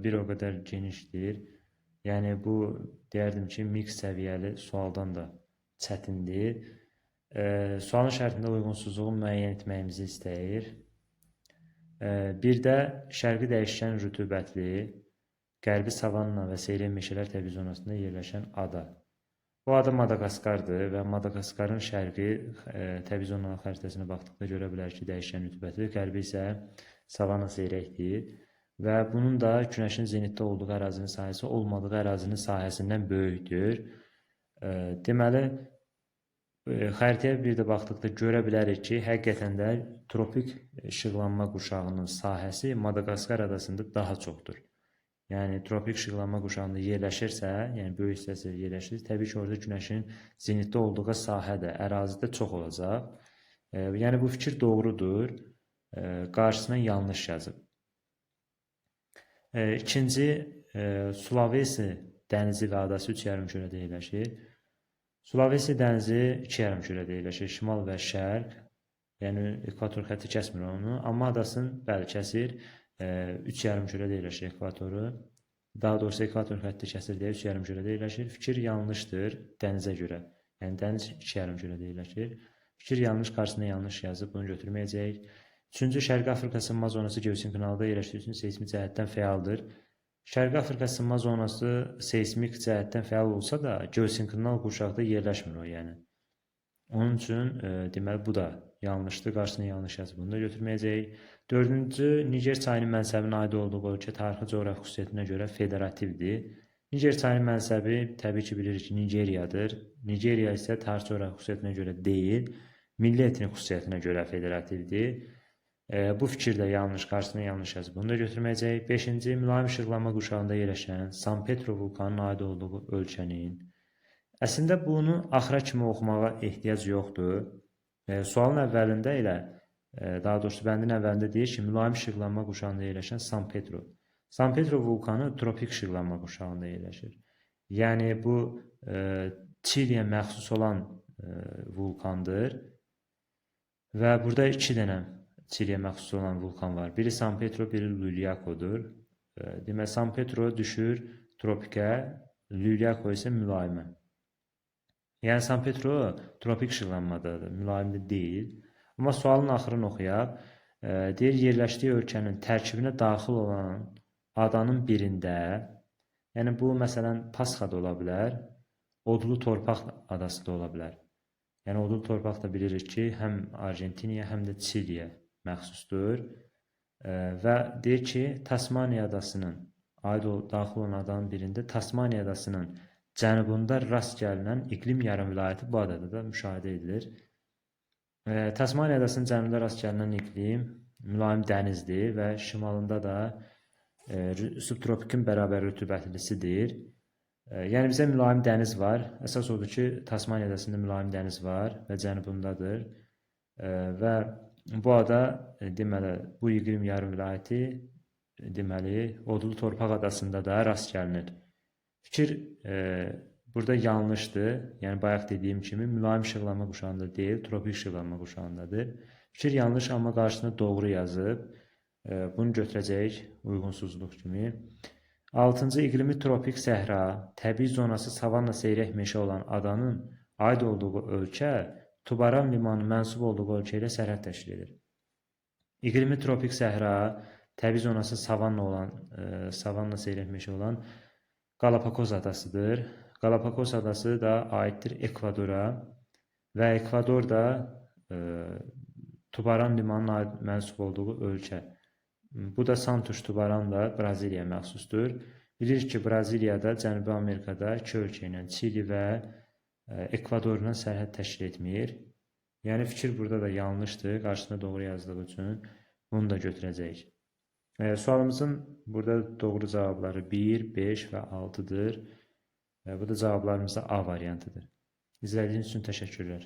bir o qədər genişdir. Yəni bu deyərdim ki, mix səviyyəli sualdan da çətindir. Sualın şərtində uyğunsuzluğu müəyyən etməyimizi istəyir. Bir də şərqi dəyişkən rütubətli, qərbi savanna və seyrək meşələr təbii zonasında yerləşən ada. Bu ada Madaqaskardır və Madaqaskarın şərqi təbii zonalar xəritəsinə baxdıqda görə bilər ki, dəyişkən rütubətlidir, qərbi isə savanna seyrəkdir və bunun da günəşin zenitdə olduğu ərazinin sahəsi olmadığı ərazinin sahəsindən böyükdür. Deməli, xəritəyə bir də baxdıqda görə bilərik ki, həqiqətən də tropik işıqlanma quşağının sahəsi Madaqaskar adasında daha çoxdur. Yəni tropik işıqlanma quşağında yerləşirsə, yəni böyük hissəsi yerləşir, təbii ki, orada günəşin zenitdə olduğu sahə də, ərazi də çox olacaq. Yəni bu fikir doğrudur. Qarşısına yanlış yazıb. İkinci, Sulawesi dənizi və adası 3 yarımkürədə yerləşir. Sulawesi dənizi 2 yarımkürədə yerləşir, şimal və şərq. Yəni ekvator xətti kəsmir onu, amma adasını bəli kəsir. 3 yarımkürədə yerləşir ekvatoru. Daha doğrusu ekvator xətti kəsir deyə 3 yarımkürədə yerləşir. Fikir yanlışdır dənizə görə. Yəni dəniz 2 yarımkürədə yerləşir. Fikir yanlış, qarşısına yanlış yazıb, bunu götürməyəcəyik. Üçüncü, Şərqi Afrika sınma zonası geosinkronalda yerləşdiyi üçün seismik cəhətdən fəaldır. Şərqi Afrika sınma zonası seismik cəhətdən fəal olsa da, geosinkronal qurşaqda yerləşmir o, yəni. Onun üçün, deməli, bu da yanlışdır, qarşısına yanlış yazıb, bunu da götürməyəcəyik. Dördüncü, Niger çayının mənsəbinə aid olduğu ölkə tarixi coğrafi xüsusiyyətinə görə federativdir. Niger çayının mənsəbi təbii ki, bilirik ki, Nigeriyadır. Nigeriya isə tarixi coğrafi xüsusiyyətinə görə deyil, milli etnik xüsusiyyətinə görə federativdir. Bu fikir də yanlış, qarşısına yanlış yazıb, bunu da götürməyəcəyik. Beşinci, mülayim işıqlanma qurşağında yerləşən San Pedro vulkanının aid olduğu ölkənin. Əslində bunu axıra kimi oxumağa ehtiyac yoxdur. Sualın əvvəlində elə, daha doğrusu bəndin əvvəlində deyir ki, mülayim işıqlanma qurşağında yerləşən San Pedro. San Pedro vulkanı tropik işıqlanma qurşağında yerləşir. Yəni bu Çiliyə məxsus olan vulkandır və burada 2 dənə Çiliyə məxsus olan vulkan var. Biri San Pedro, biri Lulyakodur. Demək, San Pedro düşür tropikə, Lulyako isə mülayimə. Yəni San Pedro tropik işıqlanmadadır, mülayimdə deyil. Amma sualın axırını oxuyaq. Deyir, yerləşdiyi ölkənin tərkibinə daxil olan adanın birində, yəni bu məsələn Pasxa da ola bilər, Odlu Torpaq adası da ola bilər. Yəni Odlu Torpaq da bilirik ki, həm Argentiniya, həm də Çiliyə məxsusdur və deyir ki, Tasmaniya adasının daxil olan adanın birində Tasmaniya adasının cənubunda rast gəlinən iqlim yarım vilayəti bu adada da müşahidə edilir. Tasmaniya adasının cənubunda rast gəlinən iqlim mülayim dənizdir və şimalında da subtropikin bərabər rütubətlisidir. Yəni bizə mülayim dəniz var. Əsas odur ki, Tasmaniya adasında mülayim dəniz var və cənubundadır və bu ada deməli bu iqlim yarım vilayəti deməli Odlu Torpaq adasında da rast gəlinir. Fikir burada yanlışdır. Yəni bayaq dediyim kimi mülayim işıqlanma qurşağında deyil, tropik işıqlanma qurşağındadır. Fikir yanlış, amma qarşısında doğru yazıb. Bunu götürəcəyik uyğunsuzluq kimi. 6-cı, iqlimi tropik səhra, təbii zonası savanna seyrək meşə olan adanın aid olduğu ölkə Tubaran limanı mənsub olduğu ölkə ilə sərhəd təşkil edir. İqlimi tropik səhra, təbii zonası savanna seyrək meşə olan Galapagos adasıdır. Galapagos adası da aiddir Ekvadora və Ekvador da Tubaran limanına mənsub olduğu ölkə. Bu da Santos Tubaran da Braziliyaya məxsusdur. Bilirik ki, Braziliyada Cənubi Amerikada 2 ölkə ilə Çili və Ekvadorla sərhəd təşkil etmir. Yəni fikir burada da yanlışdır. Qarşısında doğru yazdığı üçün bunu da götürəcəyik. Sualımızın burada doğru cavabları 1, 5 və 6-dır. Bu da cavablarımızda A variantıdır. İzlədiyiniz üçün təşəkkürlər.